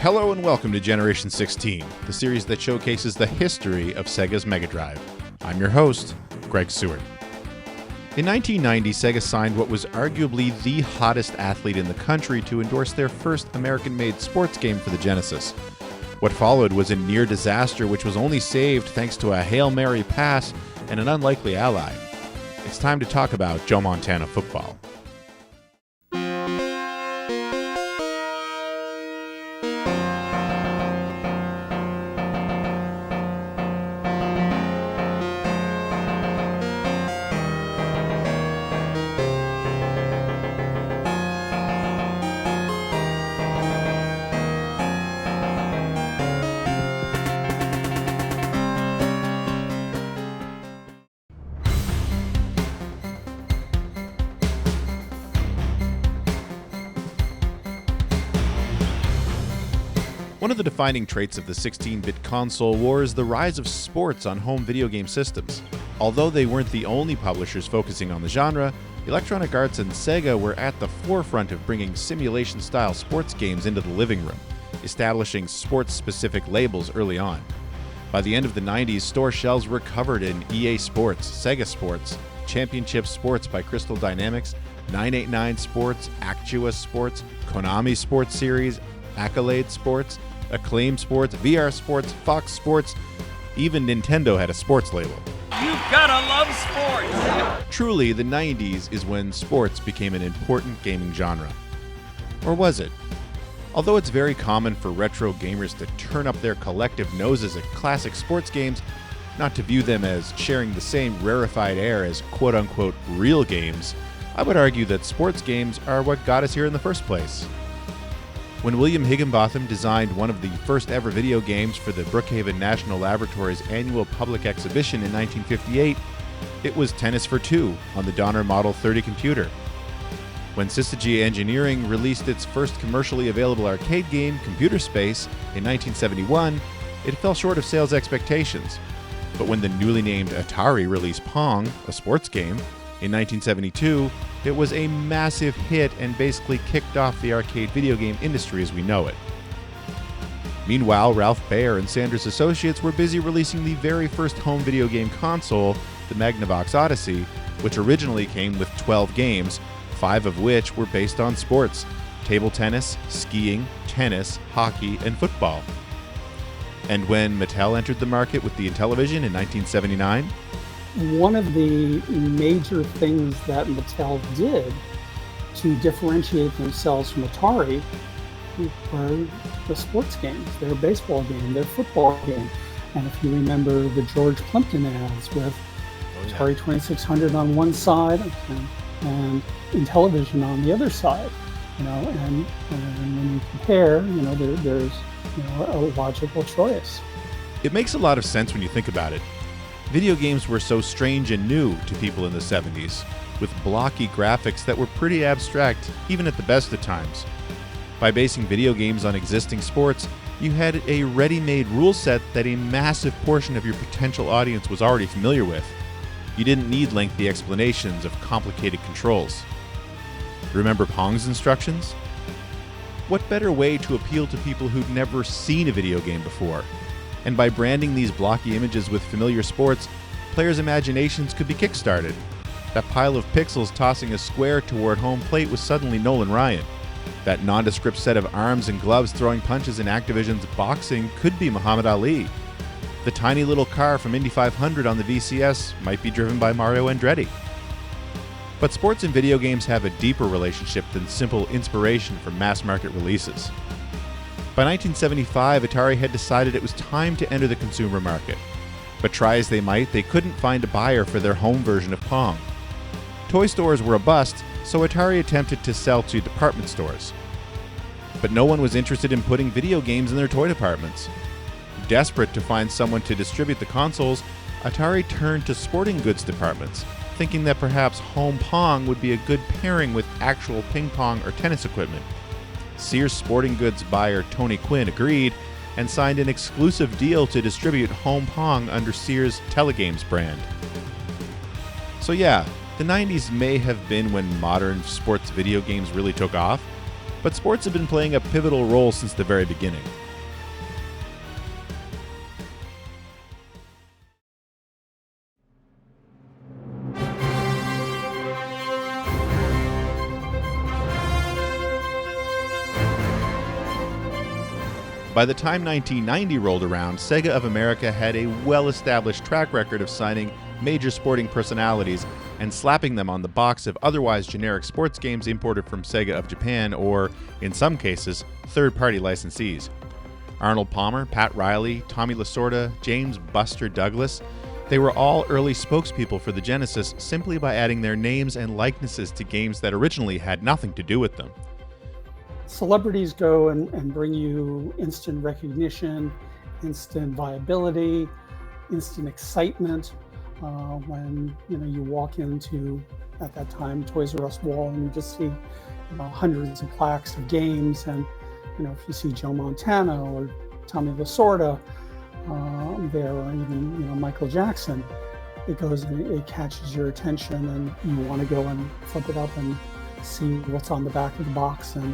Hello and welcome to Generation 16, the series that showcases the history of Sega's Mega Drive. I'm your host, Greg Seward. In 1990, Sega signed what was arguably the hottest athlete in the country to endorse their first American-made sports game for the Genesis. What followed was a near disaster which was only saved thanks to a Hail Mary pass and an unlikely ally. It's time to talk about Joe Montana football. One of the defining traits of the 16-bit console war is the rise of sports on home video game systems. Although they weren't the only publishers focusing on the genre, Electronic Arts and Sega were at the forefront of bringing simulation-style sports games into the living room, establishing sports-specific labels early on. By the end of the 90s, store shelves were covered in EA Sports, Sega Sports, Championship Sports by Crystal Dynamics, 989 Sports, Actua Sports, Konami Sports Series, Accolade Sports, Acclaim Sports, VR Sports, Fox Sports, even Nintendo had a sports label. You've gotta love sports! Truly, the 90s is when sports became an important gaming genre. Or was it? Although it's very common for retro gamers to turn up their collective noses at classic sports games, not to view them as sharing the same rarefied air as quote-unquote real games, I would argue that sports games are what got us here in the first place. When William Higginbotham designed one of the first ever video games for the Brookhaven National Laboratory's annual public exhibition in 1958, it was Tennis for Two on the Donner Model 30 computer. When Syzygy Engineering released its first commercially available arcade game, Computer Space, in 1971, it fell short of sales expectations. But when the newly named Atari released Pong, a sports game, in 1972, it was a massive hit and basically kicked off the arcade video game industry as we know it. Meanwhile, Ralph Baer and Sanders Associates were busy releasing the very first home video game console, the Magnavox Odyssey, which originally came with 12 games, 5 of which were based on sports: table tennis, skiing, tennis, hockey, and football. And when Mattel entered the market with the Intellivision in 1979, one of the major things that Mattel did to differentiate themselves from Atari were the sports games, their baseball game, their football game. And if you remember the George Plimpton ads with Atari 2600 on one side and Intellivision on the other side, and when you compare, there's a logical choice. It makes a lot of sense when you think about it. Video games were so strange and new to people in the 70s, with blocky graphics that were pretty abstract, even at the best of times. By basing video games on existing sports, you had a ready-made rule set that a massive portion of your potential audience was already familiar with. You didn't need lengthy explanations of complicated controls. Remember Pong's instructions? What better way to appeal to people who'd never seen a video game before? And by branding these blocky images with familiar sports, players' imaginations could be kickstarted. That pile of pixels tossing a square toward home plate was suddenly Nolan Ryan. That nondescript set of arms and gloves throwing punches in Activision's boxing could be Muhammad Ali. The tiny little car from Indy 500 on the VCS might be driven by Mario Andretti. But sports and video games have a deeper relationship than simple inspiration from mass-market releases. By 1975, Atari had decided it was time to enter the consumer market. But try as they might, they couldn't find a buyer for their home version of Pong. Toy stores were a bust, so Atari attempted to sell to department stores. But no one was interested in putting video games in their toy departments. Desperate to find someone to distribute the consoles, Atari turned to sporting goods departments, thinking that perhaps home Pong would be a good pairing with actual ping pong or tennis equipment. Sears sporting goods buyer Tony Quinn agreed and signed an exclusive deal to distribute home Pong under Sears' Telegames brand. So yeah, the 90s may have been when modern sports video games really took off, But sports have been playing a pivotal role since the very beginning. By the time 1990 rolled around, Sega of America had a well-established track record of signing major sporting personalities and slapping them on the box of otherwise generic sports games imported from Sega of Japan or, in some cases, third-party licensees. Arnold Palmer, Pat Riley, Tommy Lasorda, James Buster Douglas, they were all early spokespeople for the Genesis simply by adding their names and likenesses to games that originally had nothing to do with them. Celebrities go and bring you instant recognition, instant viability, instant excitement. When you walk into, at that time, Toys R Us wall and you just see hundreds of plaques of games, and if you see Joe Montana or Tommy Lasorda there, or even Michael Jackson, it goes and it catches your attention, and you want to go and flip it up and see what's on the back of the box and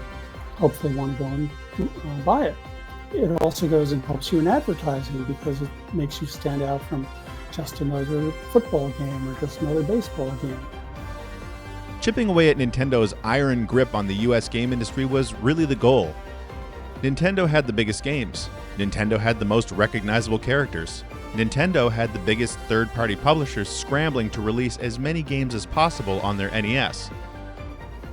hopefully want to go and buy it. It also goes and helps you in advertising because it makes you stand out from just another football game or just another baseball game. Chipping away at Nintendo's iron grip on the US game industry was really the goal. Nintendo had the biggest games. Nintendo had the most recognizable characters. Nintendo had the biggest third-party publishers scrambling to release as many games as possible on their NES.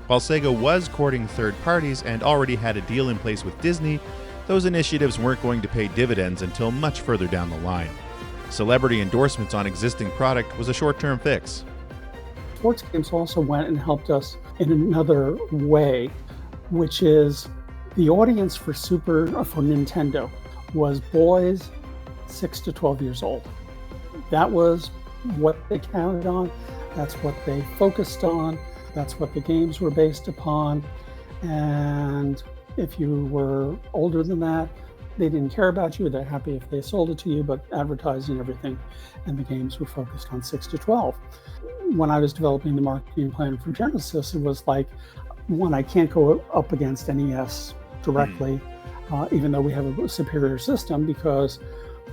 While Sega was courting third parties and already had a deal in place with Disney, those initiatives weren't going to pay dividends until much further down the line. Celebrity endorsements on existing product was a short-term fix. Sports games also went and helped us in another way, which is the audience for Nintendo was boys 6 to 12 years old. That was what they counted on. That's what they focused on. That's what the games were based upon. And if you were older than that, they didn't care about you. They're happy if they sold it to you, but advertising everything and the games were focused on 6 to 12. When I was developing the marketing plan for Genesis, it was like, one, I can't go up against NES directly, even though we have a superior system, because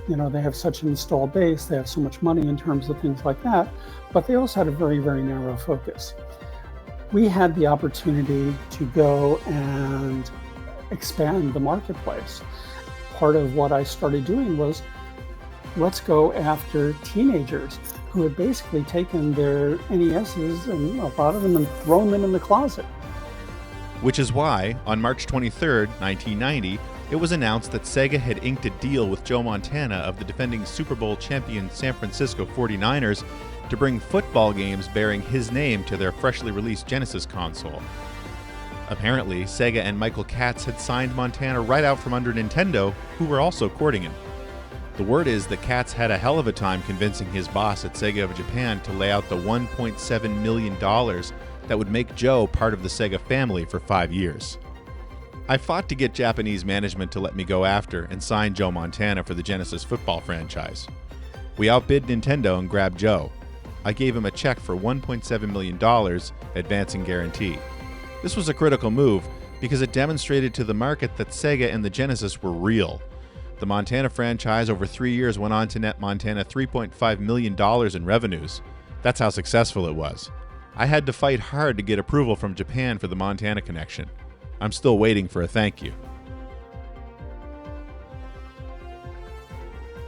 they have such an installed base, they have so much money in terms of things like that, but they also had a very, very narrow focus. We had the opportunity to go and expand the marketplace. Part of what I started doing was, let's go after teenagers who had basically taken their NESs and a lot of them and thrown them in the closet. Which is why, on March 23, 1990, it was announced that Sega had inked a deal with Joe Montana of the defending Super Bowl champion San Francisco 49ers to bring football games bearing his name to their freshly released Genesis console. Apparently, Sega and Michael Katz had signed Montana right out from under Nintendo, who were also courting him. The word is that Katz had a hell of a time convincing his boss at Sega of Japan to lay out the $1.7 million that would make Joe part of the Sega family for 5 years. I fought to get Japanese management to let me go after and sign Joe Montana for the Genesis football franchise. We outbid Nintendo and grabbed Joe. I gave him a check for $1.7 million, advancing guarantee. This was a critical move because it demonstrated to the market that Sega and the Genesis were real. The Montana franchise over 3 years went on to net Montana $3.5 million in revenues. That's how successful it was. I had to fight hard to get approval from Japan for the Montana connection. I'm still waiting for a thank you.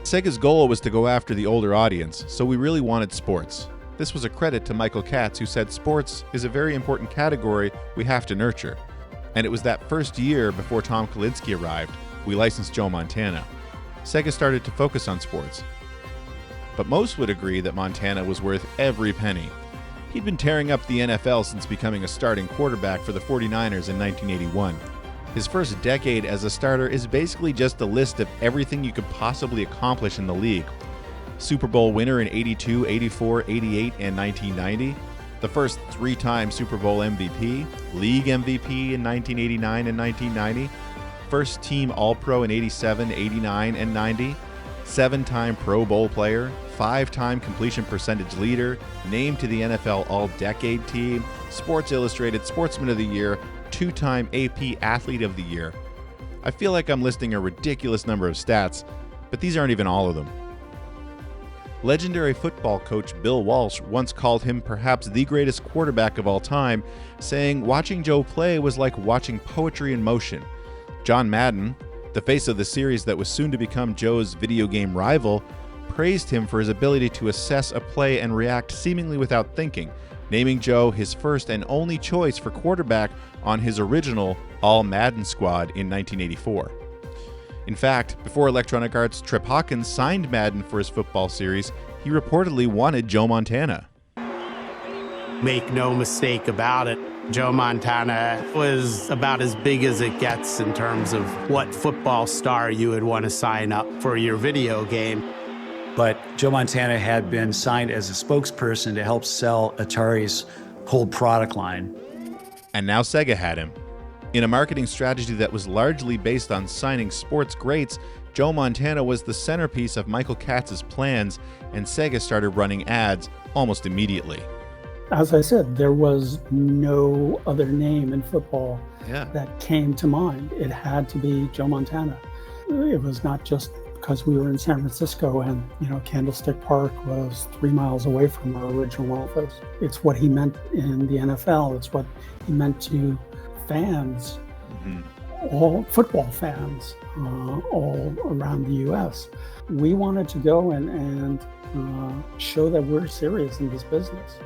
Sega's goal was to go after the older audience, so we really wanted sports. This was a credit to Michael Katz, who said sports is a very important category we have to nurture. And it was that first year before Tom Kalinske arrived, we licensed Joe Montana. Sega started to focus on sports. But most would agree that Montana was worth every penny. He'd been tearing up the NFL since becoming a starting quarterback for the 49ers in 1981. His first decade as a starter is basically just a list of everything you could possibly accomplish in the league. Super Bowl winner in 82, 84, 88, and 1990. The first 3-time Super Bowl MVP. League MVP in 1989 and 1990. First team All-Pro in 87, 89, and 90. 7-time Pro Bowl player, 5-time completion percentage leader, named to the NFL All-Decade Team, Sports Illustrated Sportsman of the Year, 2-time AP Athlete of the Year. I feel like I'm listing a ridiculous number of stats, but these aren't even all of them. Legendary football coach Bill Walsh once called him perhaps the greatest quarterback of all time, saying watching Joe play was like watching poetry in motion. John Madden, the face of the series that was soon to become Joe's video game rival, praised him for his ability to assess a play and react seemingly without thinking, naming Joe his first and only choice for quarterback on his original All-Madden squad in 1984. In fact, before Electronic Arts' Trip Hawkins signed Madden for his football series, he reportedly wanted Joe Montana. Make no mistake about it, Joe Montana was about as big as it gets in terms of what football star you would want to sign up for your video game. But Joe Montana had been signed as a spokesperson to help sell Atari's whole product line. And now Sega had him. In a marketing strategy that was largely based on signing sports greats, Joe Montana was the centerpiece of Michael Katz's plans, and Sega started running ads almost immediately. As I said, there was no other name in football that came to mind. It had to be Joe Montana. It was not just because we were in San Francisco and, Candlestick Park was 3 miles away from our original office. It's what he meant in the NFL. It's what he meant to fans, all football fans, all around the U.S. We wanted to go and show that we're serious in this business.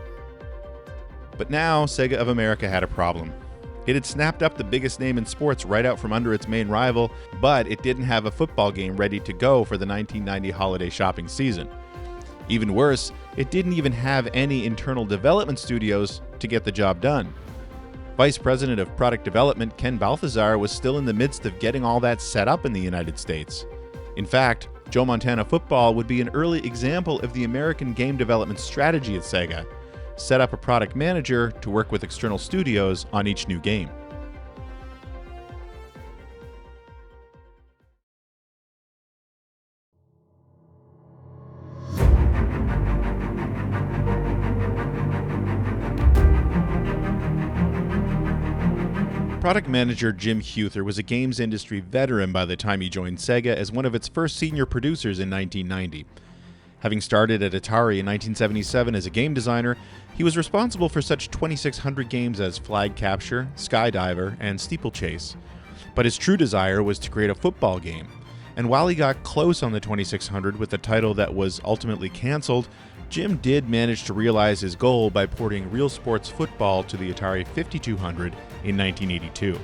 But now, Sega of America had a problem. It had snapped up the biggest name in sports right out from under its main rival, but it didn't have a football game ready to go for the 1990 holiday shopping season. Even worse, it didn't even have any internal development studios to get the job done. Vice President of Product Development Ken Balthazar was still in the midst of getting all that set up in the United States. In fact, Joe Montana Football would be an early example of the American game development strategy at Sega: set up a product manager to work with external studios on each new game. Product manager Jim Huther was a games industry veteran by the time he joined Sega as one of its first senior producers in 1990. Having started at Atari in 1977 as a game designer, he was responsible for such 2,600 games as Flag Capture, Skydiver, and Steeplechase. But his true desire was to create a football game, and while he got close on the 2,600 with a title that was ultimately canceled, Jim did manage to realize his goal by porting real sports football to the Atari 5200 in 1982.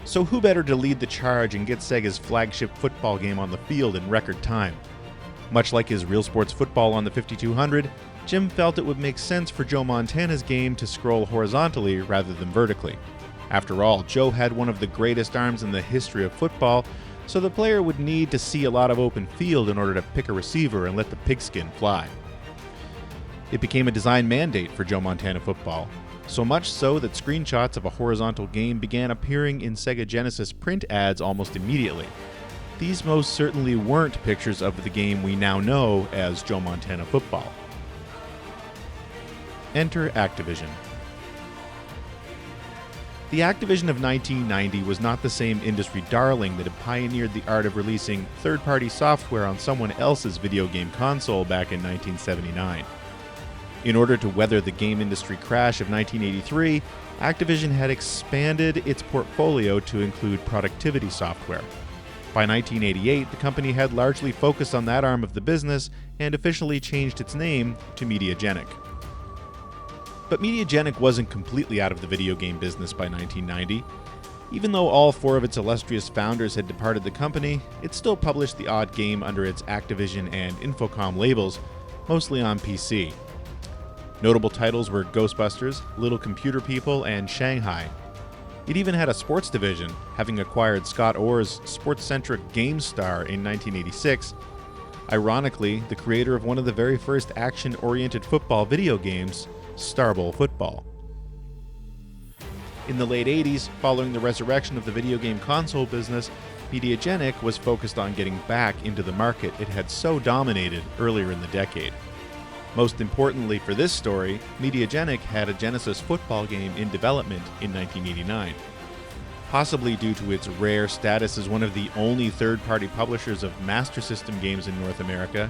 So who better to lead the charge and get Sega's flagship football game on the field in record time? Much like his real sports football on the 5200, Jim felt it would make sense for Joe Montana's game to scroll horizontally rather than vertically. After all, Joe had one of the greatest arms in the history of football, so the player would need to see a lot of open field in order to pick a receiver and let the pigskin fly. It became a design mandate for Joe Montana Football, so much so that screenshots of a horizontal game began appearing in Sega Genesis print ads almost immediately. These most certainly weren't pictures of the game we now know as Joe Montana Football. Enter Activision. The Activision of 1990 was not the same industry darling that had pioneered the art of releasing third-party software on someone else's video game console back in 1979. In order to weather the game industry crash of 1983, Activision had expanded its portfolio to include productivity software. By 1988, the company had largely focused on that arm of the business and officially changed its name to Mediagenic. But Mediagenic wasn't completely out of the video game business by 1990. Even though all 4 of its illustrious founders had departed the company, it still published the odd game under its Activision and Infocom labels, mostly on PC. Notable titles were Ghostbusters, Little Computer People, and Shanghai. It even had a sports division, having acquired Scott Orr's sports-centric GameStar in 1986. Ironically, the creator of one of the very first action-oriented football video games, Starball Football. In the late 80s, following the resurrection of the video game console business, Mediagenic was focused on getting back into the market it had so dominated earlier in the decade. Most importantly for this story, Mediagenic had a Genesis football game in development in 1989. Possibly due to its rare status as one of the only third-party publishers of Master System games in North America,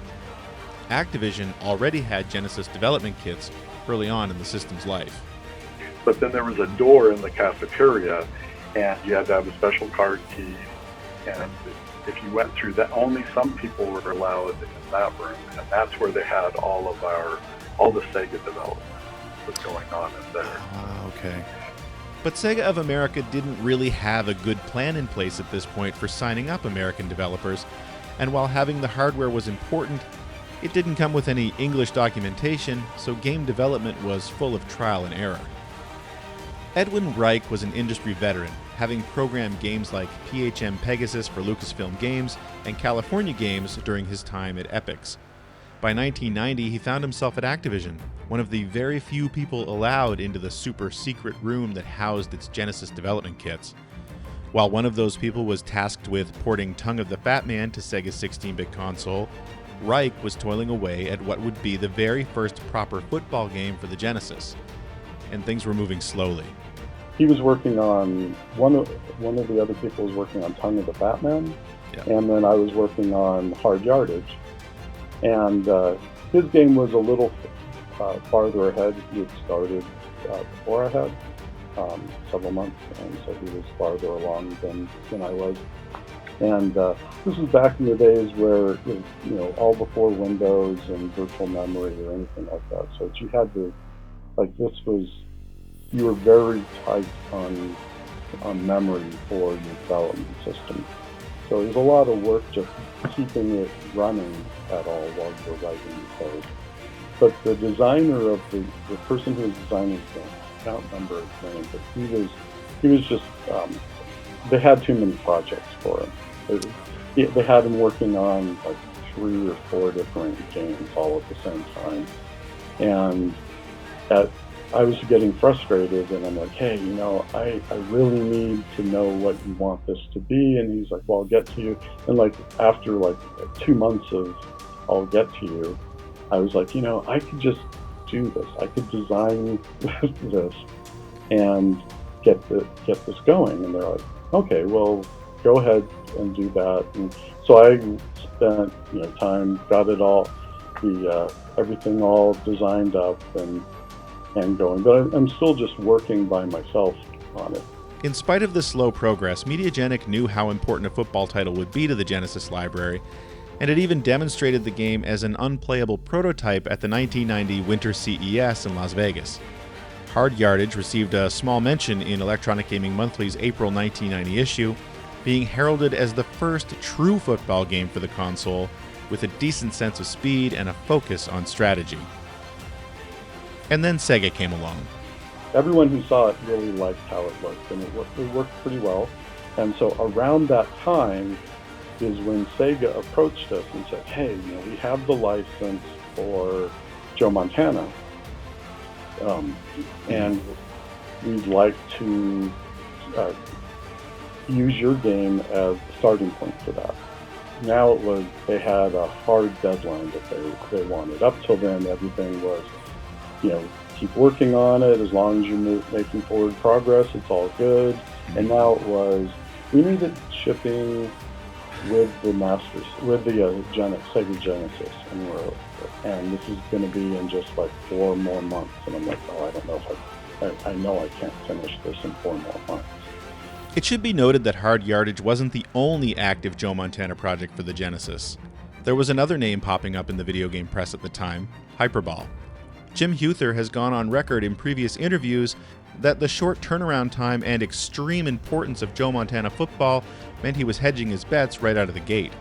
Activision already had Genesis development kits early on in the system's life. But then there was a door in the cafeteria, and you had to have a special card key, and if you went through that, only some people were allowed in that room, and that's where they had all the Sega development was going on in there. Okay. But Sega of America didn't really have a good plan in place at this point for signing up American developers, and while having the hardware was important, it didn't come with any English documentation, so game development was full of trial and error. Edwin Reich was an industry veteran, having programmed games like PHM Pegasus for Lucasfilm Games and California Games during his time at Epix. By 1990, he found himself at Activision, one of the very few people allowed into the super secret room that housed its Genesis development kits. While one of those people was tasked with porting Tongue of the Fat Man to Sega's 16-bit console, Reich was toiling away at what would be the very first proper football game for the Genesis. And things were moving slowly. He was working on, one of the other people was working on Tongue of the Fat Man, and then I was working on Hard Yardage. And his game was a little farther ahead. He had started before I had, several months, and so he was farther along than I was. And this was back in the days where, all before Windows and virtual memory or anything like that. So you had to, you were very tight on memory for your development system. So there's a lot of work just keeping it running at all while you're writing the code. But the designer of the person who was designing the game, I can't remember his name, but he was just, they had too many projects for him. They had him working on like 3 or 4 different games all at the same time. And I was getting frustrated, and I'm like, hey, I really need to know what you want this to be. And he's like, well, I'll get to you. And after 2 months of I'll get to you, I was like, I could just do this. I could design this and get this going. And they're like, okay, well, go ahead and do that. And so I spent time, got it all, everything all designed up and going, but I'm still just working by myself on it. In spite of the slow progress, Mediagenic knew how important a football title would be to the Genesis library, and it even demonstrated the game as an unplayable prototype at the 1990 Winter CES in Las Vegas. Hard Yardage received a small mention in Electronic Gaming Monthly's April 1990 issue, being heralded as the first true football game for the console, with a decent sense of speed and a focus on strategy. And then Sega came along. Everyone who saw it really liked how it looked, and it worked pretty well. And so around that time is when Sega approached us and said, hey, we have the license for Joe Montana, and we'd like to use your game as the starting point for that. Now they had a hard deadline that they wanted. Up till then, everything was, keep working on it. As long as you're making forward progress, it's all good. And now it was, we needed shipping with the Sega Genesis, and this is going to be in just 4 more months. And I'm like, oh, I don't know if I know I can't finish this in 4 more months. It should be noted that Hard Yardage wasn't the only active Joe Montana project for the Genesis. There was another name popping up in the video game press at the time, Hyperball. Jim Huther has gone on record in previous interviews that the short turnaround time and extreme importance of Joe Montana football meant he was hedging his bets right out of the gate.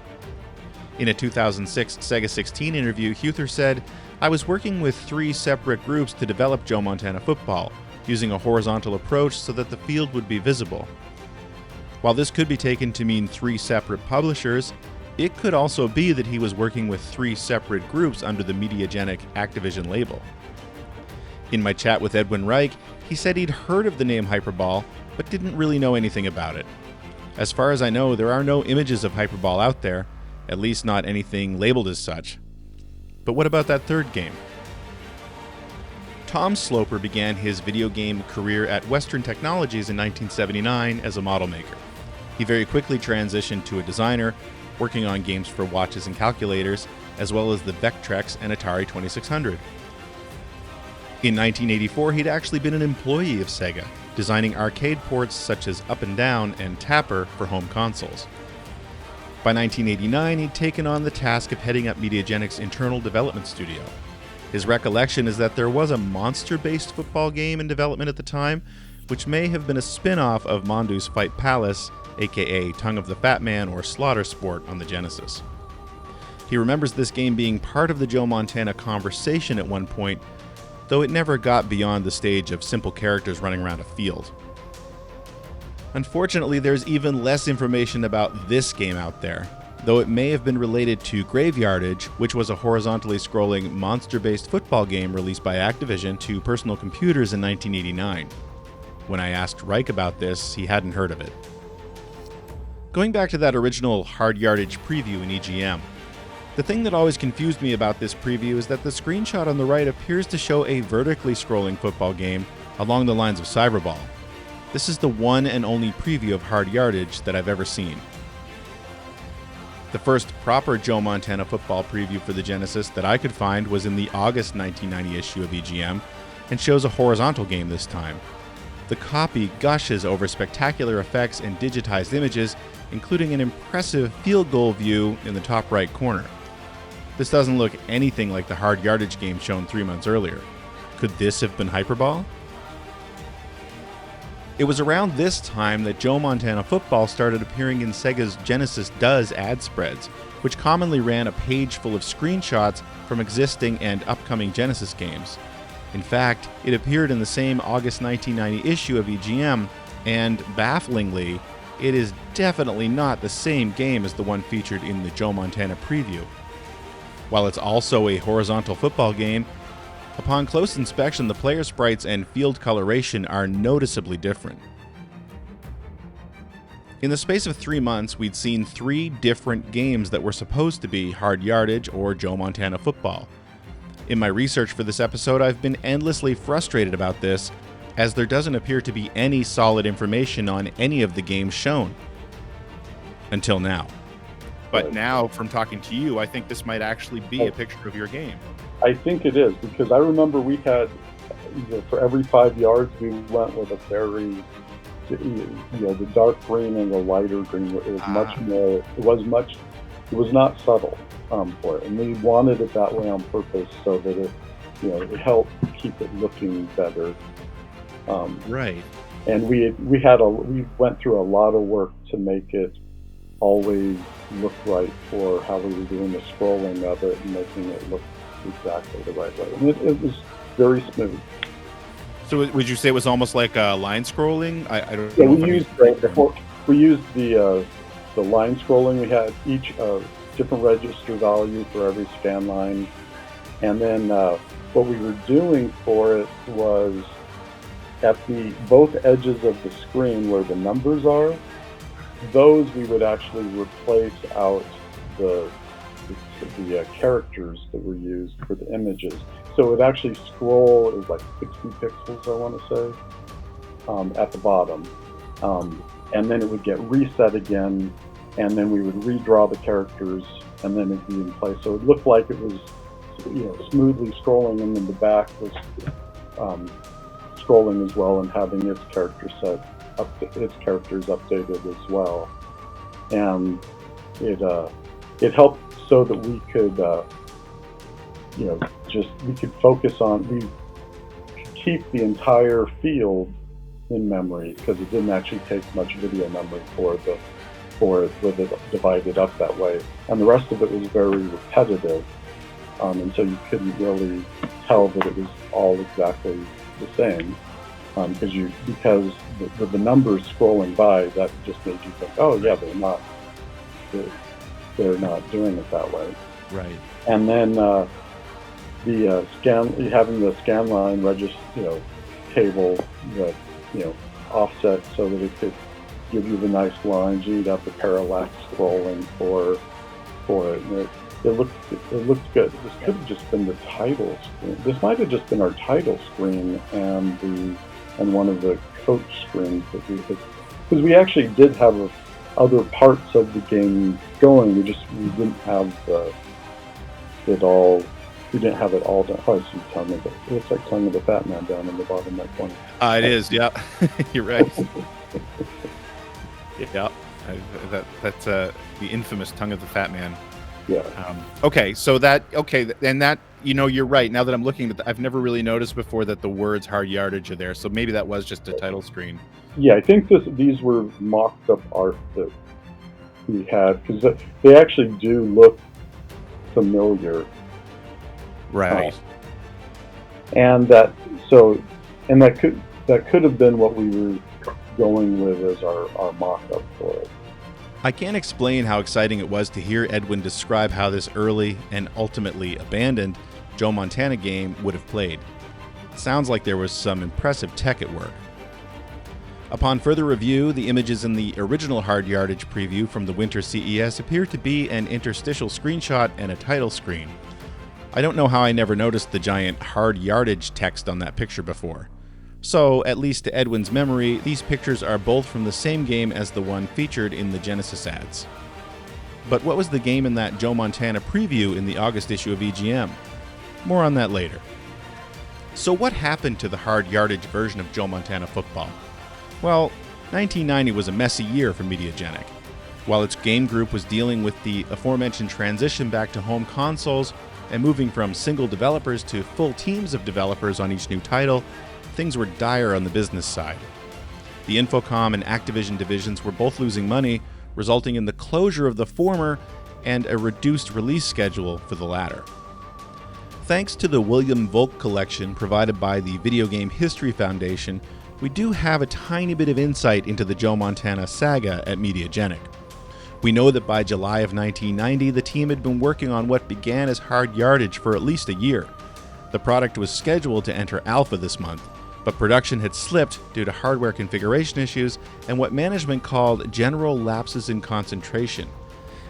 In a 2006 Sega 16 interview, Huther said, "I was working with 3 separate groups to develop Joe Montana football, using a horizontal approach so that the field would be visible." While this could be taken to mean 3 separate publishers, it could also be that he was working with 3 separate groups under the Mediagenic Activision label. In my chat with Edwin Reich, he said he'd heard of the name Hyperball, but didn't really know anything about it. As far as I know, there are no images of Hyperball out there, at least not anything labeled as such. But what about that third game? Tom Sloper began his video game career at Western Technologies in 1979 as a model maker. He very quickly transitioned to a designer, working on games for watches and calculators, as well as the Vectrex and Atari 2600. In 1984, he'd actually been an employee of Sega, designing arcade ports such as Up and Down and Tapper for home consoles. By 1989, he'd taken on the task of heading up Mediagenic's internal development studio. His recollection is that there was a monster-based football game in development at the time, which may have been a spin-off of Mondu's Fight Palace, aka Tongue of the Fat Man or Slaughter Sport on the Genesis. He remembers this game being part of the Joe Montana conversation at one point, though it never got beyond the stage of simple characters running around a field. Unfortunately, there's even less information about this game out there, though it may have been related to Graveyardage, which was a horizontally scrolling monster-based football game released by Activision to personal computers in 1989. When I asked Reich about this, he hadn't heard of it. Going back to that original Hard Yardage preview in EGM, the thing that always confused me about this preview is that the screenshot on the right appears to show a vertically scrolling football game along the lines of Cyberball. This is the one and only preview of Hard Yardage that I've ever seen. The first proper Joe Montana football preview for the Genesis that I could find was in the August 1990 issue of EGM, and shows a horizontal game this time. The copy gushes over spectacular effects and digitized images, including an impressive field goal view in the top right corner. This doesn't look anything like the Hard Yardage game shown 3 months earlier. Could this have been Hyperball? It was around this time that Joe Montana Football started appearing in Sega's Genesis Does ad spreads, which commonly ran a page full of screenshots from existing and upcoming Genesis games. In fact, it appeared in the same August 1990 issue of EGM, and bafflingly, it is definitely not the same game as the one featured in the Joe Montana preview. While it's also a horizontal football game, upon close inspection, the player sprites and field coloration are noticeably different. In the space of 3 months, we'd seen 3 different games that were supposed to be Hard Yardage or Joe Montana Football. In my research for this episode, I've been endlessly frustrated about this, as there doesn't appear to be any solid information on any of the games shown. Until now. But now, from talking to you, I think this might actually be a picture of your game. I think it is, because I remember we had, for every 5 yards, we went with a very, the dark green and the lighter green. It was much more, it was not subtle for it. And we wanted it that way on purpose so that it helped keep it looking better. Right. And we went through a lot of work to make it always look right for how we were doing the scrolling of it and making it look exactly the right way. And it was very smooth. So would you say it was almost like line scrolling? I don't know. We used the line scrolling. We had each different register value for every scan line, and then what we were doing for it was at both edges of the screen where the numbers are. Those we would actually replace out the characters that were used for the images. So it would actually scroll, it was like 60 pixels, I want to say, at the bottom. And then it would get reset again, and then we would redraw the characters, and then it'd be in place. So it looked like it was, smoothly scrolling, and then the back was scrolling as well and having its characters updated as well. And it helped so that we could, we could focus on, we could keep the entire field in memory because it didn't actually take much video memory for it with it divided up that way. And the rest of it was very repetitive, and so you couldn't really tell that it was all exactly the same. Because with the numbers scrolling by, that just made you think, oh yeah, they're not doing it that way. Right. And then having the scan line register, table that offset so that it could give you the nice lines. You'd have the parallax scrolling for it. And it looked good. This could have just been the title screen. This might have just been our title screen and one of the coach screens that we had, because we actually did have other parts of the game going. We didn't have it all. We didn't have it all done. Oh, I see tongue of it. It looks like tongue of the fat man down in the bottom right corner. It is. Yeah, you're right. Yeah, that's the infamous tongue of the fat man. Yeah. And that, you're right. Now that I'm looking at that, I've never really noticed before that the words hard yardage are there. So maybe that was just a title screen. Yeah, I think these were mocked up art that we had, because they actually do look familiar. Right. And that could have been what we were going with as our mock-up for it. I can't explain how exciting it was to hear Edwin describe how this early and ultimately abandoned Joe Montana game would have played. It sounds like there was some impressive tech at work. Upon further review, the images in the original hard yardage preview from the Winter CES appear to be an interstitial screenshot and a title screen. I don't know how I never noticed the giant hard yardage text on that picture before. So, at least to Edwin's memory, these pictures are both from the same game as the one featured in the Genesis ads. But what was the game in that Joe Montana preview in the August issue of EGM? More on that later. So what happened to the hard yardage version of Joe Montana football? Well, 1990 was a messy year for Mediagenic. While its game group was dealing with the aforementioned transition back to home consoles and moving from single developers to full teams of developers on each new title, things were dire on the business side. The Infocom and Activision divisions were both losing money, resulting in the closure of the former and a reduced release schedule for the latter. Thanks to the William Volk collection provided by the Video Game History Foundation, we do have a tiny bit of insight into the Joe Montana saga at Mediagenic. We know that by July of 1990, the team had been working on what began as hard yardage for at least a year. The product was scheduled to enter alpha this month, but production had slipped due to hardware configuration issues and what management called general lapses in concentration.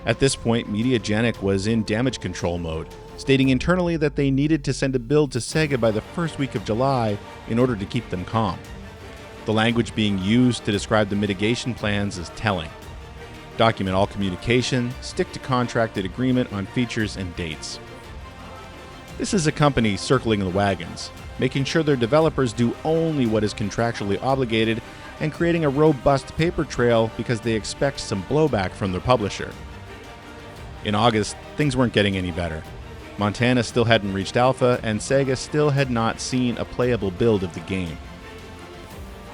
At this point, Mediagenic was in damage control mode, stating internally that they needed to send a build to Sega by the first week of July in order to keep them calm. The language being used to describe the mitigation plans is telling. Document all communication, stick to contracted agreement on features and dates. This is a company circling the wagons, making sure their developers do only what is contractually obligated and creating a robust paper trail because they expect some blowback from their publisher. In August, things weren't getting any better. Montana still hadn't reached alpha, and Sega still had not seen a playable build of the game.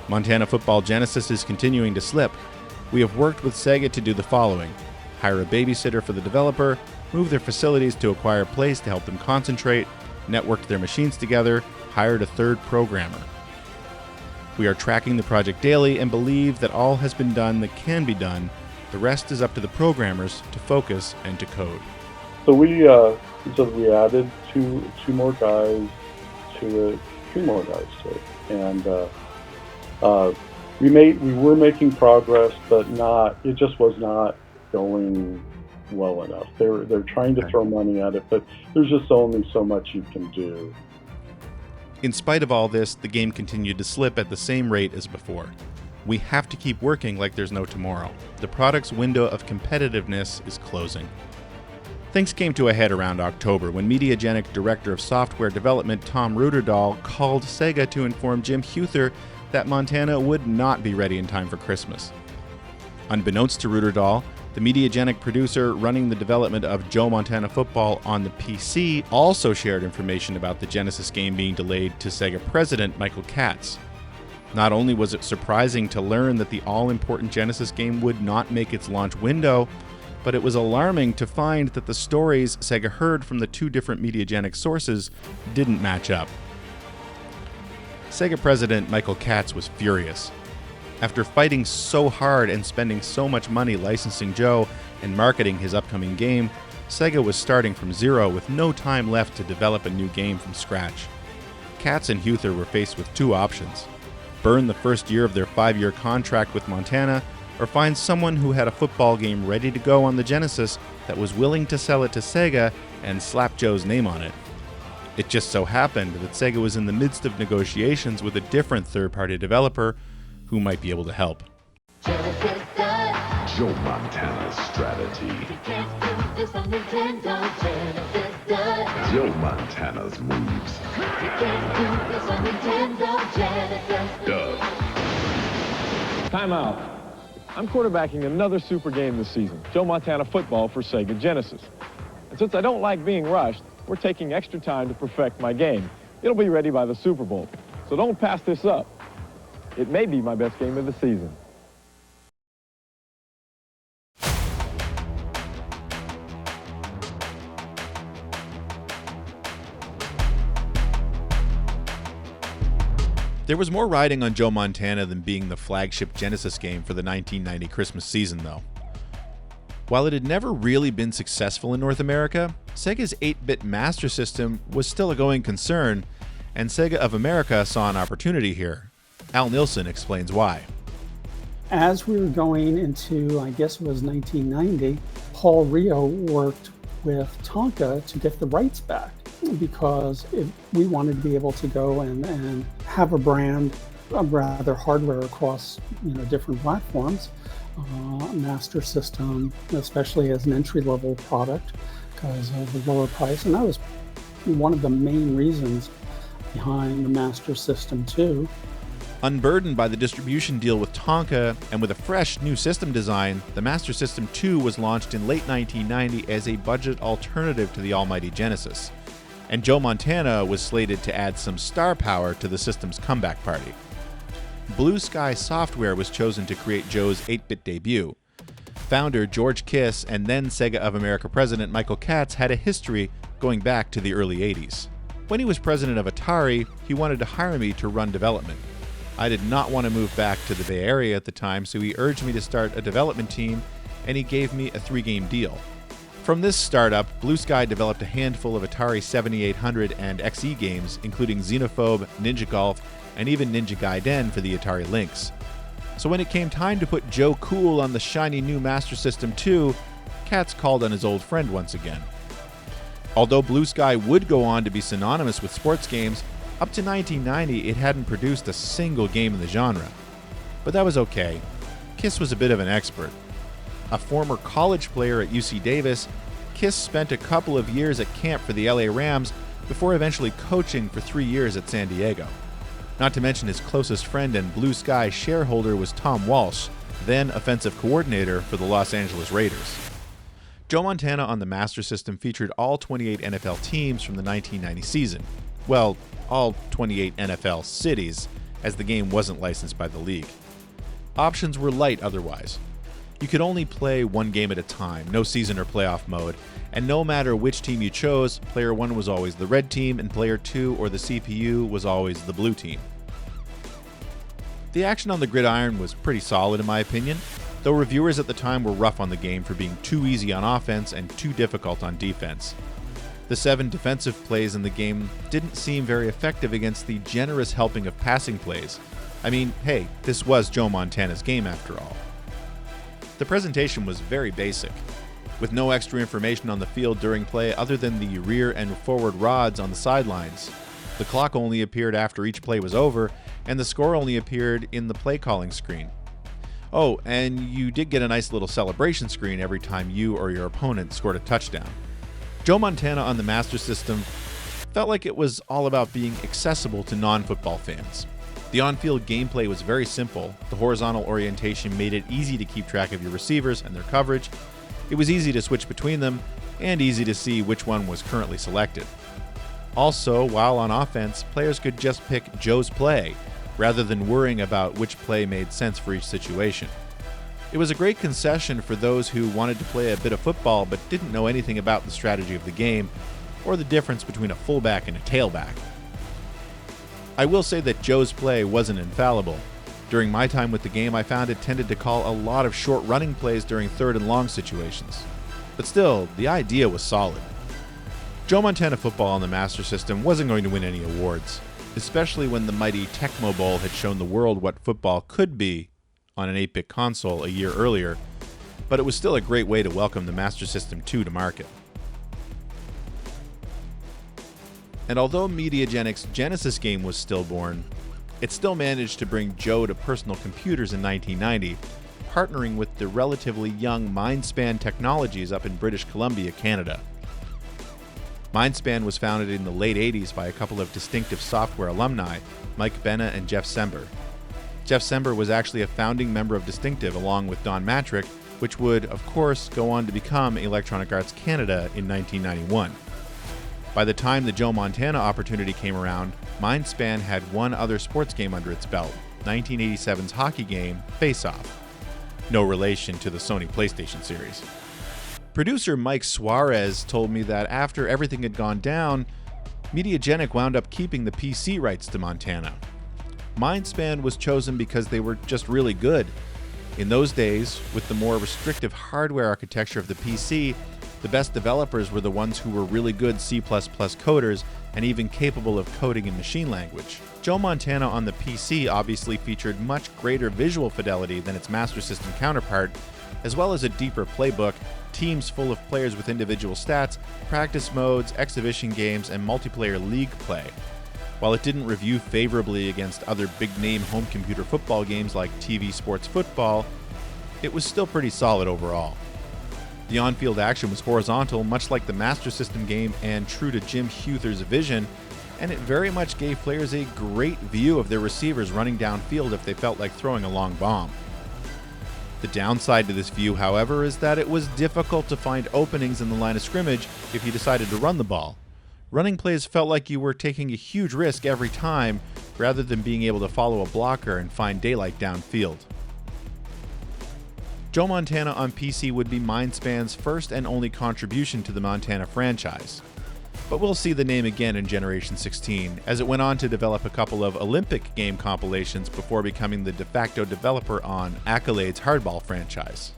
Montana Football Genesis is continuing to slip. We have worked with Sega to do the following: hire a babysitter for the developer, move their facilities to a quiet place to help them concentrate, networked their machines together, hired a third programmer. We are tracking the project daily and believe that all has been done that can be done. The rest is up to the programmers to focus and to code. So we added two more guys to it, 3 more guys to it, and we were making progress, but it just was not going well enough. They're trying to throw money at it, but there's just only so much you can do. In spite of all this, the game continued to slip at the same rate as before. We have to keep working like there's no tomorrow. The product's window of competitiveness is closing. Things came to a head around October when Mediagenic Director of Software Development Tom Ruderdahl called Sega to inform Jim Huther that Montana would not be ready in time for Christmas. Unbeknownst to Ruderdahl, the Mediagenic producer running the development of Joe Montana Football on the PC also shared information about the Genesis game being delayed to Sega president Michael Katz. Not only was it surprising to learn that the all-important Genesis game would not make its launch window, but it was alarming to find that the stories Sega heard from the 2 different Mediagenic sources didn't match up. Sega president Michael Katz was furious. After fighting so hard and spending so much money licensing Joe and marketing his upcoming game, Sega was starting from zero with no time left to develop a new game from scratch. Katz and Huther were faced with 2 options: burn the first year of their 5-year contract with Montana, or find someone who had a football game ready to go on the Genesis that was willing to sell it to Sega and slap Joe's name on it. It just so happened that Sega was in the midst of negotiations with a different third-party developer who might be able to help. Joe Montana's strategy. Joe Montana's moves. Doug. Time out. I'm quarterbacking another super game this season, Joe Montana football for Sega Genesis. And since I don't like being rushed, we're taking extra time to perfect my game. It'll be ready by the Super Bowl, so don't pass this up. It may be my best game of the season. There was more riding on Joe Montana than being the flagship Genesis game for the 1990 Christmas season, though. While it had never really been successful in North America, Sega's 8-bit Master System was still a going concern, and Sega of America saw an opportunity here. Al Nilsen explains why. As we were going into, I guess it was 1990, Paul Rio worked with Tonka to get the rights back, because we wanted to be able to go and have a brand, rather hardware across different platforms, Master System, especially as an entry-level product because of the lower price. And that was one of the main reasons behind the Master System 2. Unburdened by the distribution deal with Tonka and with a fresh new system design, the Master System 2 was launched in late 1990 as a budget alternative to the almighty Genesis. And Joe Montana was slated to add some star power to the system's comeback party. Blue Sky Software was chosen to create Joe's 8-bit debut. Founder George Kiss and then Sega of America president Michael Katz had a history going back to the early 80s. When he was president of Atari, he wanted to hire me to run development. I did not want to move back to the Bay Area at the time, so he urged me to start a development team, and he gave me a 3-game deal. From this startup, Blue Sky developed a handful of Atari 7800 and XE games, including Xenophobe, Ninja Golf, and even Ninja Gaiden for the Atari Lynx. So when it came time to put Joe Cool on the shiny new Master System 2, Katz called on his old friend once again. Although Blue Sky would go on to be synonymous with sports games, up to 1990 it hadn't produced a single game in the genre. But that was okay. Kiss was a bit of an expert. A former college player at UC Davis, Kiss spent a couple of years at camp for the LA Rams before eventually coaching for 3 years at San Diego. Not to mention his closest friend and Blue Sky shareholder was Tom Walsh, then offensive coordinator for the Los Angeles Raiders. Joe Montana on the Master System featured all 28 NFL teams from the 1990 season. Well, all 28 NFL cities, as the game wasn't licensed by the league. Options were light otherwise. You could only play one game at a time, no season or playoff mode, and no matter which team you chose, player 1 was always the red team, and player 2 or the CPU was always the blue team. The action on the gridiron was pretty solid in my opinion, though reviewers at the time were rough on the game for being too easy on offense and too difficult on defense. The 7 defensive plays in the game didn't seem very effective against the generous helping of passing plays. I mean, hey, this was Joe Montana's game after all. The presentation was very basic, with no extra information on the field during play other than the rear and forward rods on the sidelines. The clock only appeared after each play was over, and the score only appeared in the play calling screen. Oh, and you did get a nice little celebration screen every time you or your opponent scored a touchdown. Joe Montana on the Master System felt like it was all about being accessible to non-football fans. The on-field gameplay was very simple. The horizontal orientation made it easy to keep track of your receivers and their coverage. It was easy to switch between them, and easy to see which one was currently selected. Also, while on offense, players could just pick Joe's play, rather than worrying about which play made sense for each situation. It was a great concession for those who wanted to play a bit of football but didn't know anything about the strategy of the game, or the difference between a fullback and a tailback. I will say that Joe's play wasn't infallible. During my time with the game, I found it tended to call a lot of short running plays during 3rd and long situations. But still, the idea was solid. Joe Montana football on the Master System wasn't going to win any awards, especially when the mighty Tecmo Bowl had shown the world what football could be on an 8-bit console a year earlier, but it was still a great way to welcome the Master System 2 to market. And although Mediagenic's Genesis game was stillborn, it still managed to bring Joe to personal computers in 1990, partnering with the relatively young Mindspan Technologies up in British Columbia, Canada. Mindspan was founded in the late 80s by a couple of distinctive software alumni, Mike Benna and Jeff Sember. Jeff Sember was actually a founding member of Distinctive along with Don Matrick, which would, of course, go on to become Electronic Arts Canada in 1991. By the time the Joe Montana opportunity came around, Mindspan had one other sports game under its belt, 1987's hockey game, Face Off. No relation to the Sony PlayStation series. Producer Mike Suarez told me that after everything had gone down, Mediagenic wound up keeping the PC rights to Montana. Mindspan was chosen because they were just really good. In those days, with the more restrictive hardware architecture of the PC, the best developers were the ones who were really good C++ coders and even capable of coding in machine language. Joe Montana on the PC obviously featured much greater visual fidelity than its Master System counterpart, as well as a deeper playbook, teams full of players with individual stats, practice modes, exhibition games, and multiplayer league play. While it didn't review favorably against other big-name home computer football games like TV Sports Football, it was still pretty solid overall. The on-field action was horizontal, much like the Master System game and true to Jim Huether's vision, and it very much gave players a great view of their receivers running downfield if they felt like throwing a long bomb. The downside to this view, however, is that it was difficult to find openings in the line of scrimmage if you decided to run the ball. Running plays felt like you were taking a huge risk every time, rather than being able to follow a blocker and find daylight downfield. Joe Montana on PC would be Mindspan's first and only contribution to the Montana franchise. But we'll see the name again in Generation 16, as it went on to develop a couple of Olympic game compilations before becoming the de facto developer on Accolade's Hardball franchise.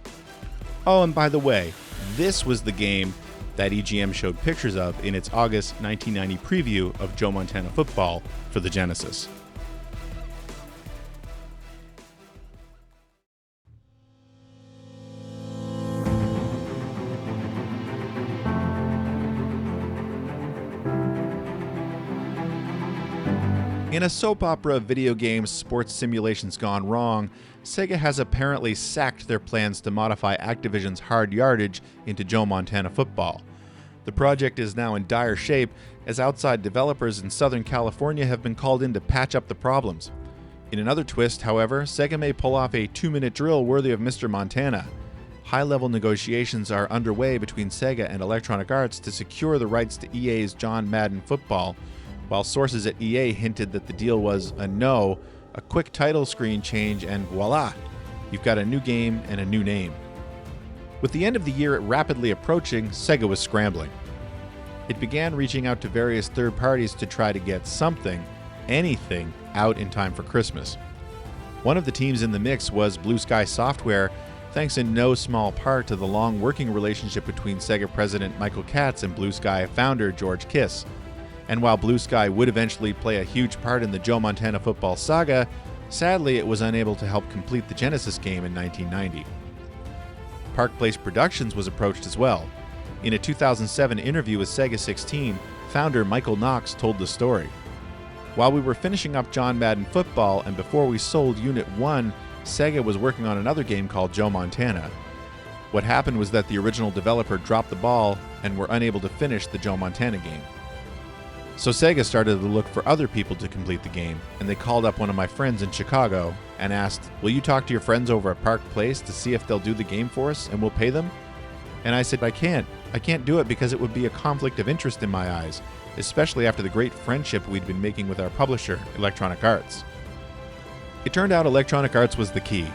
Oh, and by the way, this was the game that EGM showed pictures of in its August 1990 preview of Joe Montana Football for the Genesis. In a soap opera of video games sports simulations gone wrong, Sega has apparently sacked their plans to modify Activision's Hard Yardage into Joe Montana Football. The project is now in dire shape, as outside developers in Southern California have been called in to patch up the problems. In another twist, however, Sega may pull off a 2-minute drill worthy of Mr. Montana. High-level negotiations are underway between Sega and Electronic Arts to secure the rights to EA's John Madden Football, while sources at EA hinted that the deal was a no, a quick title screen change, and voila, you've got a new game and a new name. With the end of the year rapidly approaching, Sega was scrambling. It began reaching out to various third parties to try to get something, anything, out in time for Christmas. One of the teams in the mix was Blue Sky Software, thanks in no small part to the long working relationship between Sega president Michael Katz and Blue Sky founder George Kiss. And while Blue Sky would eventually play a huge part in the Joe Montana Football saga, sadly it was unable to help complete the Genesis game in 1990. Park Place Productions was approached as well. In a 2007 interview with Sega 16, founder Michael Knox told the story. While we were finishing up John Madden Football and before we sold Unit 1, Sega was working on another game called Joe Montana. What happened was that the original developer dropped the ball and were unable to finish the Joe Montana game. So Sega started to look for other people to complete the game, and they called up one of my friends in Chicago and asked, "Will you talk to your friends over at Park Place to see if they'll do the game for us and we'll pay them?" And I said, I can't do it because it would be a conflict of interest in my eyes, especially after the great friendship we'd been making with our publisher, Electronic Arts. It turned out Electronic Arts was the key.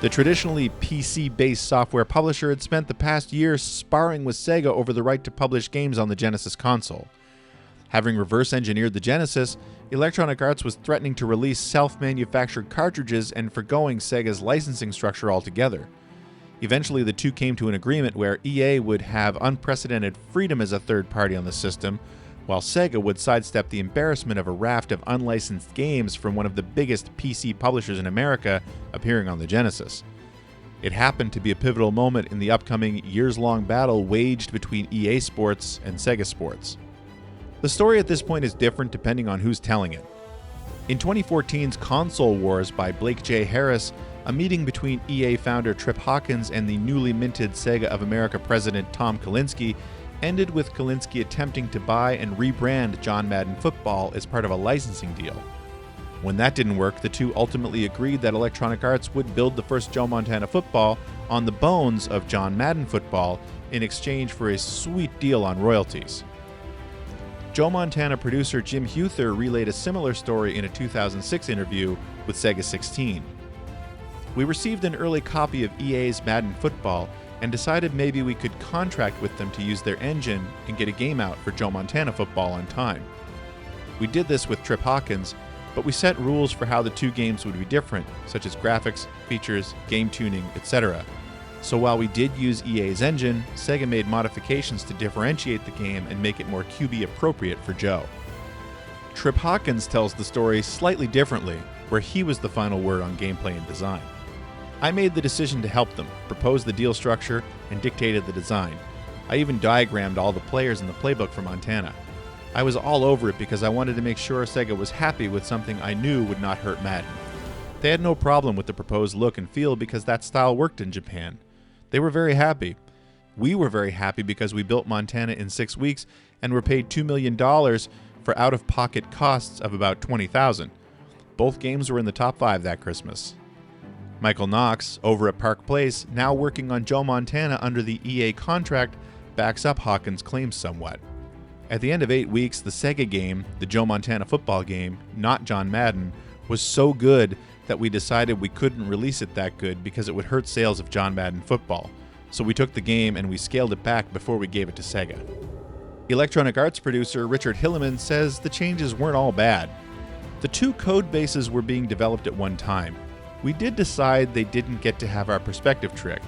The traditionally PC-based software publisher had spent the past year sparring with Sega over the right to publish games on the Genesis console. Having reverse-engineered the Genesis, Electronic Arts was threatening to release self-manufactured cartridges and forgoing Sega's licensing structure altogether. Eventually, the two came to an agreement where EA would have unprecedented freedom as a third party on the system, while Sega would sidestep the embarrassment of a raft of unlicensed games from one of the biggest PC publishers in America appearing on the Genesis. It happened to be a pivotal moment in the upcoming years-long battle waged between EA Sports and Sega Sports. The story at this point is different depending on who's telling it. In 2014's Console Wars by Blake J. Harris, a meeting between EA founder Trip Hawkins and the newly minted Sega of America president Tom Kalinske ended with Kalinske attempting to buy and rebrand John Madden Football as part of a licensing deal. When that didn't work, the two ultimately agreed that Electronic Arts would build the first Joe Montana Football on the bones of John Madden Football in exchange for a sweet deal on royalties. Joe Montana producer Jim Huther relayed a similar story in a 2006 interview with Sega 16. We received an early copy of EA's Madden Football and decided maybe we could contract with them to use their engine and get a game out for Joe Montana Football on time. We did this with Trip Hawkins, but we set rules for how the two games would be different, such as graphics, features, game tuning, etc. So while we did use EA's engine, Sega made modifications to differentiate the game and make it more QB appropriate for Joe. Trip Hawkins tells the story slightly differently, where he was the final word on gameplay and design. I made the decision to help them, proposed the deal structure, and dictated the design. I even diagrammed all the players in the playbook for Montana. I was all over it because I wanted to make sure Sega was happy with something I knew would not hurt Madden. They had no problem with the proposed look and feel because that style worked in Japan. They were very happy. We were very happy because we built Montana in 6 weeks and were paid $2 million for out-of-pocket costs of about $20,000. Both games were in the top 5 that Christmas. Michael Knox, over at Park Place, now working on Joe Montana under the EA contract, backs up Hawkins' claims somewhat. At the end of 8 weeks, the Sega game, the Joe Montana football game, not John Madden, was so good that we decided we couldn't release it that good because it would hurt sales of John Madden football. So we took the game and we scaled it back before we gave it to Sega. Electronic Arts producer Richard Hilleman says the changes weren't all bad. The two code bases were being developed at one time. We did decide they didn't get to have our perspective trick.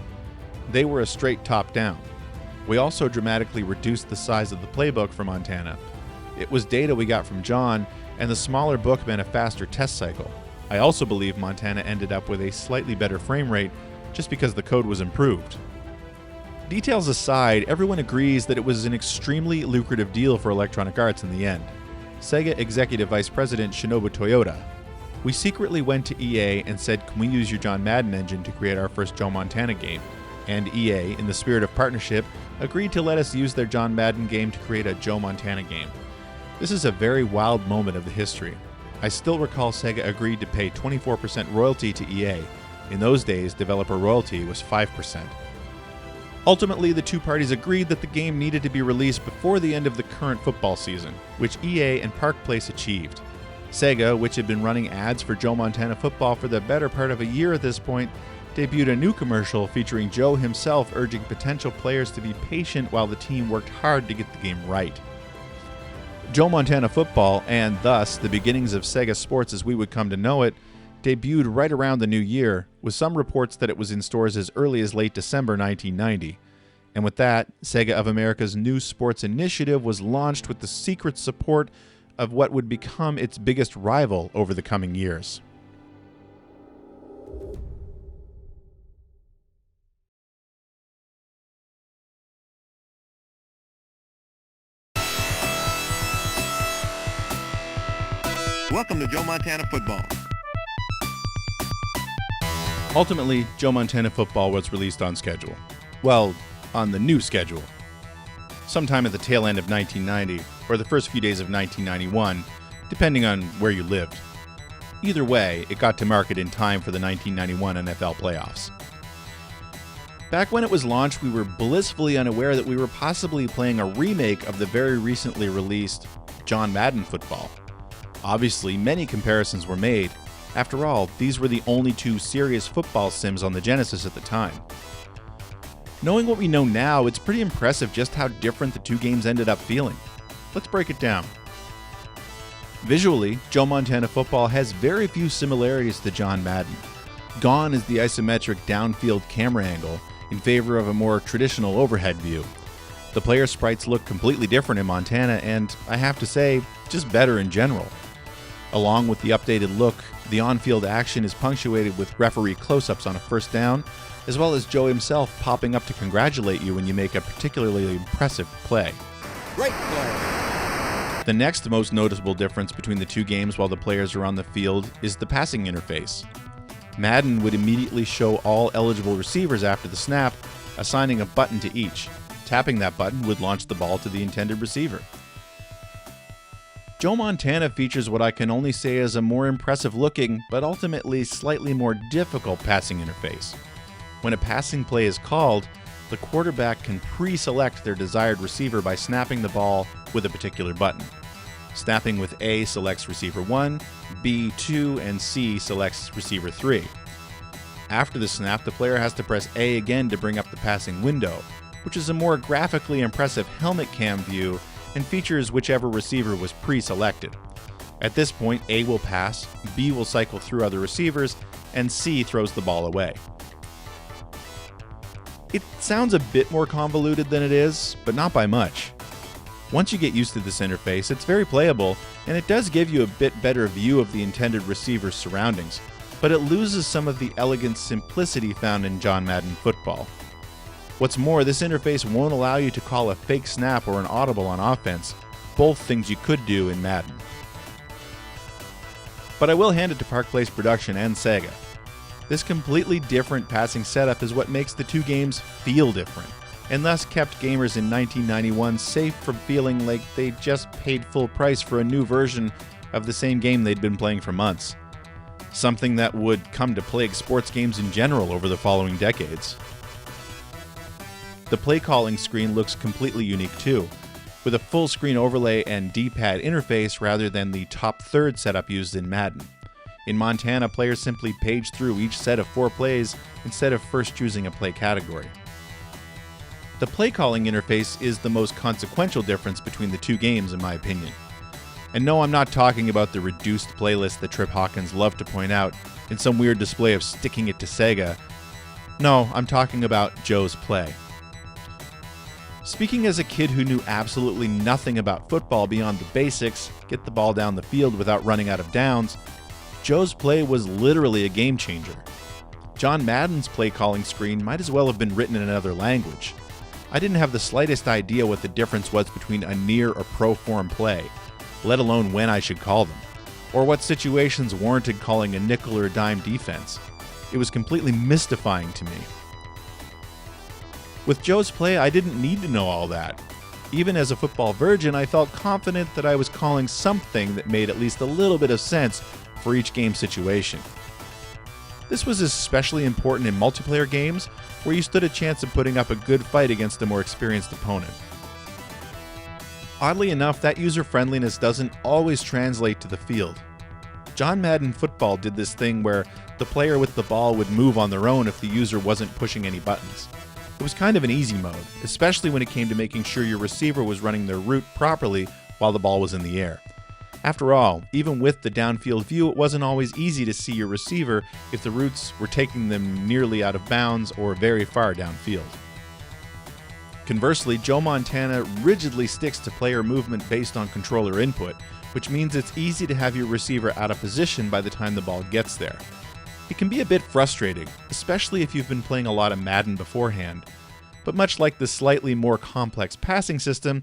They were a straight top-down. We also dramatically reduced the size of the playbook for Montana. It was data we got from John, and the smaller book meant a faster test cycle. I also believe Montana ended up with a slightly better frame rate just because the code was improved. Details aside, everyone agrees that it was an extremely lucrative deal for Electronic Arts in the end. Sega Executive Vice President Shinobu Toyoda. We secretly went to EA and said, "Can we use your John Madden engine to create our first Joe Montana game?" And EA, in the spirit of partnership, agreed to let us use their John Madden game to create a Joe Montana game. This is a very wild moment of the history. I still recall Sega agreed to pay 24% royalty to EA. In those days, developer royalty was 5%. Ultimately, the two parties agreed that the game needed to be released before the end of the current football season, which EA and Park Place achieved. Sega, which had been running ads for Joe Montana Football for the better part of a year at this point, debuted a new commercial featuring Joe himself urging potential players to be patient while the team worked hard to get the game right. Joe Montana Football, and thus the beginnings of Sega Sports as we would come to know it, debuted right around the new year, with some reports that it was in stores as early as late December 1990. And with that, Sega of America's new sports initiative was launched with the secret support of what would become its biggest rival over the coming years. Welcome to Joe Montana Football. Ultimately, Joe Montana Football was released on schedule. Well, on the new schedule. Sometime at the tail end of 1990, or the first few days of 1991, depending on where you lived. Either way, it got to market in time for the 1991 NFL playoffs. Back when it was launched, we were blissfully unaware that we were possibly playing a remake of the very recently released John Madden Football. Obviously, many comparisons were made. After all, these were the only two serious football sims on the Genesis at the time. Knowing what we know now, it's pretty impressive just how different the two games ended up feeling. Let's break it down. Visually, Joe Montana Football has very few similarities to John Madden. Gone is the isometric downfield camera angle in favor of a more traditional overhead view. The player sprites look completely different in Montana, and I have to say, just better in general. Along with the updated look, the on-field action is punctuated with referee close-ups on a first down, as well as Joe himself popping up to congratulate you when you make a particularly impressive play. Great play. The next most noticeable difference between the two games while the players are on the field is the passing interface. Madden would immediately show all eligible receivers after the snap, assigning a button to each. Tapping that button would launch the ball to the intended receiver. Joe Montana features what I can only say is a more impressive looking, but ultimately slightly more difficult passing interface. When a passing play is called, the quarterback can pre-select their desired receiver by snapping the ball with a particular button. Snapping with A selects receiver 1, B 2, and C selects receiver 3. After the snap, the player has to press A again to bring up the passing window, which is a more graphically impressive helmet cam view and features whichever receiver was pre-selected. At this point, A will pass, B will cycle through other receivers, and C throws the ball away. It sounds a bit more convoluted than it is, but not by much. Once you get used to this interface, it's very playable, and it does give you a bit better view of the intended receiver's surroundings, but it loses some of the elegant simplicity found in John Madden football. What's more, this interface won't allow you to call a fake snap or an audible on offense, both things you could do in Madden. But I will hand it to Park Place Production and Sega. This completely different passing setup is what makes the two games feel different, and thus kept gamers in 1991 safe from feeling like they just paid full price for a new version of the same game they'd been playing for months. Something that would come to plague sports games in general over the following decades. The play calling screen looks completely unique too, with a full screen overlay and D-pad interface rather than the top third setup used in Madden. In Montana, players simply page through each set of 4 plays instead of first choosing a play category. The play calling interface is the most consequential difference between the two games in my opinion. And no, I'm not talking about the reduced playlist that Trip Hawkins loved to point out in some weird display of sticking it to Sega. No, I'm talking about Joe's play. Speaking as a kid who knew absolutely nothing about football beyond the basics, get the ball down the field without running out of downs, Joe's play was literally a game changer. John Madden's play calling screen might as well have been written in another language. I didn't have the slightest idea what the difference was between a near or pro form play, let alone when I should call them, or what situations warranted calling a nickel or a dime defense. It was completely mystifying to me. With Joe's play, I didn't need to know all that. Even as a football virgin, I felt confident that I was calling something that made at least a little bit of sense for each game situation. This was especially important in multiplayer games, where you stood a chance of putting up a good fight against a more experienced opponent. Oddly enough, that user-friendliness doesn't always translate to the field. John Madden Football did this thing where the player with the ball would move on their own if the user wasn't pushing any buttons. It was kind of an easy mode, especially when it came to making sure your receiver was running their route properly while the ball was in the air. After all, even with the downfield view, it wasn't always easy to see your receiver if the routes were taking them nearly out of bounds or very far downfield. Conversely, Joe Montana rigidly sticks to player movement based on controller input, which means it's easy to have your receiver out of position by the time the ball gets there. It can be a bit frustrating, especially if you've been playing a lot of Madden beforehand, but much like the slightly more complex passing system,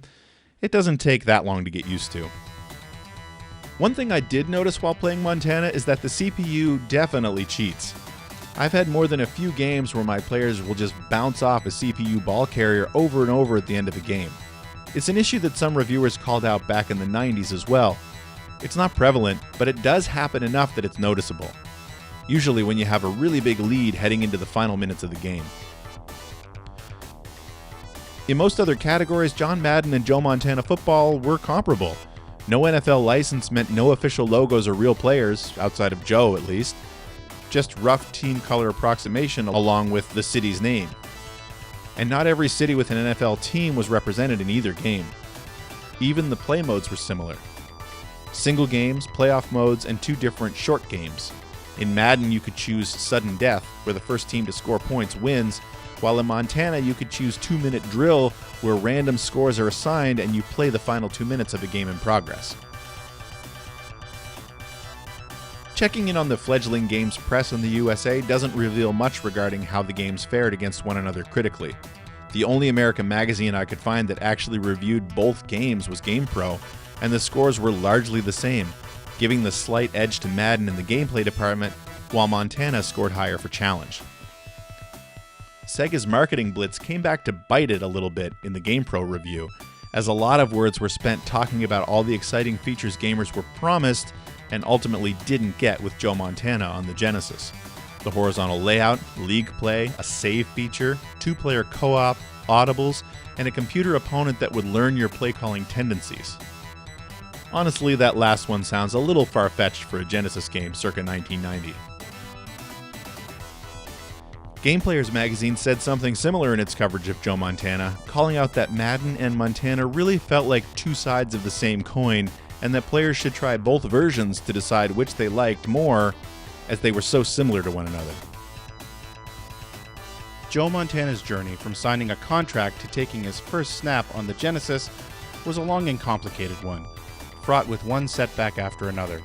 it doesn't take that long to get used to. One thing I did notice while playing Montana is that the CPU definitely cheats. I've had more than a few games where my players will just bounce off a CPU ball carrier over and over at the end of a game. It's an issue that some reviewers called out back in the 90s as well. It's not prevalent, but it does happen enough that it's noticeable. Usually when you have a really big lead heading into the final minutes of the game. In most other categories, John Madden and Joe Montana football were comparable. No NFL license meant no official logos or real players, outside of Joe at least. Just rough team color approximation along with the city's name. And not every city with an NFL team was represented in either game. Even the play modes were similar. Single games, playoff modes, and 2 different short games. In Madden, you could choose sudden death, where the first team to score points wins, while in Montana you could choose 2-minute drill, where random scores are assigned and you play the final 2 minutes of a game in progress. Checking in on the fledgling games press in the USA doesn't reveal much regarding how the games fared against one another critically. The only American magazine I could find that actually reviewed both games was GamePro, and the scores were largely the same, giving the slight edge to Madden in the gameplay department, while Montana scored higher for challenge. Sega's marketing blitz came back to bite it a little bit in the GamePro review, as a lot of words were spent talking about all the exciting features gamers were promised and ultimately didn't get with Joe Montana on the Genesis. The horizontal layout, league play, a save feature, 2-player co-op, audibles, and a computer opponent that would learn your play-calling tendencies. Honestly, that last one sounds a little far-fetched for a Genesis game circa 1990. Game Players magazine said something similar in its coverage of Joe Montana, calling out that Madden and Montana really felt like two sides of the same coin, and that players should try both versions to decide which they liked more, as they were so similar to one another. Joe Montana's journey from signing a contract to taking his first snap on the Genesis was a long and complicated one, fraught with one setback after another.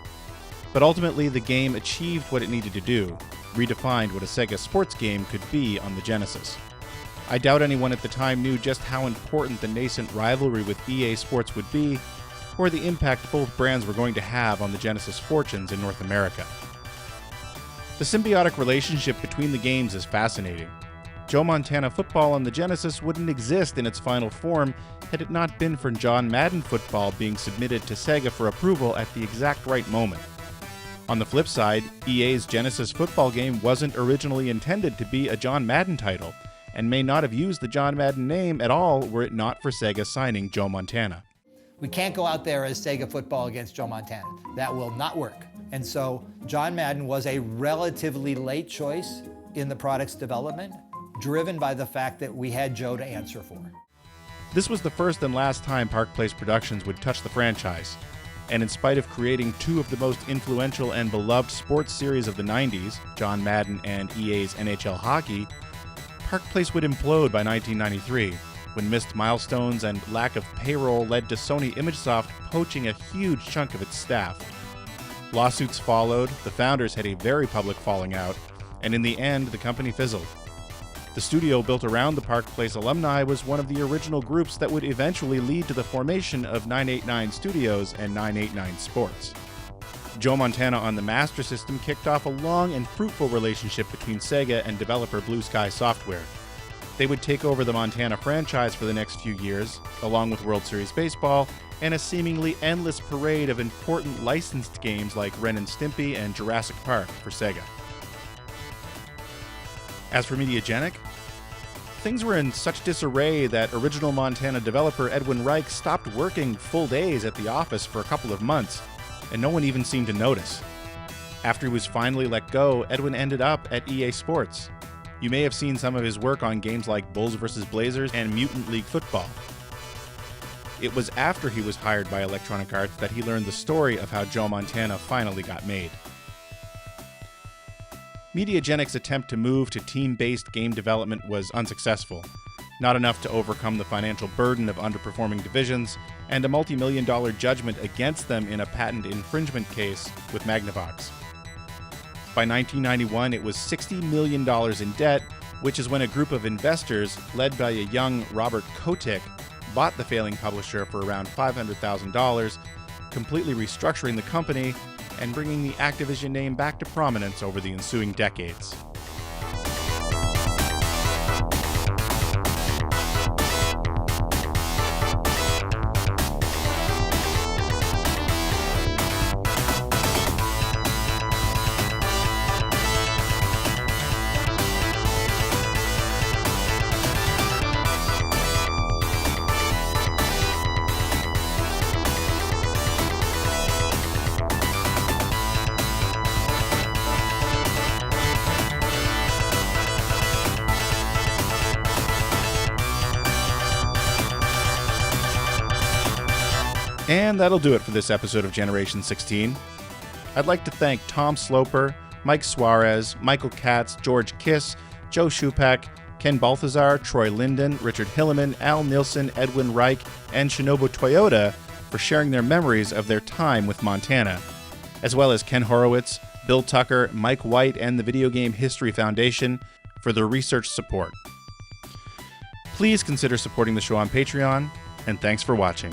But ultimately, the game achieved what it needed to do, redefined what a Sega sports game could be on the Genesis. I doubt anyone at the time knew just how important the nascent rivalry with EA Sports would be, or the impact both brands were going to have on the Genesis fortunes in North America. The symbiotic relationship between the games is fascinating. Joe Montana Football on the Genesis wouldn't exist in its final form had it not been for John Madden Football being submitted to Sega for approval at the exact right moment. On the flip side, EA's Genesis football game wasn't originally intended to be a John Madden title, and may not have used the John Madden name at all were it not for Sega signing Joe Montana. We can't go out there as Sega football against Joe Montana. That will not work. And so John Madden was a relatively late choice in the product's development, driven by the fact that we had Joe to answer for. This was the first and last time Park Place Productions would touch the franchise, and in spite of creating two of the most influential and beloved sports series of the 90s, John Madden and EA's NHL Hockey, Park Place would implode by 1993, when missed milestones and lack of payroll led to Sony ImageSoft poaching a huge chunk of its staff. Lawsuits followed, the founders had a very public falling out, and in the end, the company fizzled. The studio built around the Park Place alumni was one of the original groups that would eventually lead to the formation of 989 Studios and 989 Sports. Joe Montana on the Master System kicked off a long and fruitful relationship between Sega and developer Blue Sky Software. They would take over the Montana franchise for the next few years, along with World Series Baseball, and a seemingly endless parade of important licensed games like Ren and Stimpy and Jurassic Park for Sega. As for Mediagenic, things were in such disarray that original Montana developer Edwin Reich stopped working full days at the office for a couple of months, and no one even seemed to notice. After he was finally let go, Edwin ended up at EA Sports. You may have seen some of his work on games like Bulls vs. Blazers and Mutant League Football. It was after he was hired by Electronic Arts that he learned the story of how Joe Montana finally got made. Mediagenic's attempt to move to team-based game development was unsuccessful, not enough to overcome the financial burden of underperforming divisions and a multi-million-dollar judgment against them in a patent infringement case with Magnavox. By 1991, it was $60 million in debt, which is when a group of investors, led by a young Robert Kotick, bought the failing publisher for around $500,000, completely restructuring the company and bringing the Activision name back to prominence over the ensuing decades. And that'll do it for this episode of Generation 16. I'd like to thank Tom Sloper, Mike Suarez, Michael Katz, George Kiss, Joe Shupak, Ken Balthazar, Troy Linden, Richard Hilleman, Al Nilsen, Edwin Reich, and Shinobu Toyoda for sharing their memories of their time with Montana, as well as Ken Horowitz, Bill Tucker, Mike White, and the Video Game History Foundation for their research support. Please consider supporting the show on Patreon, and thanks for watching.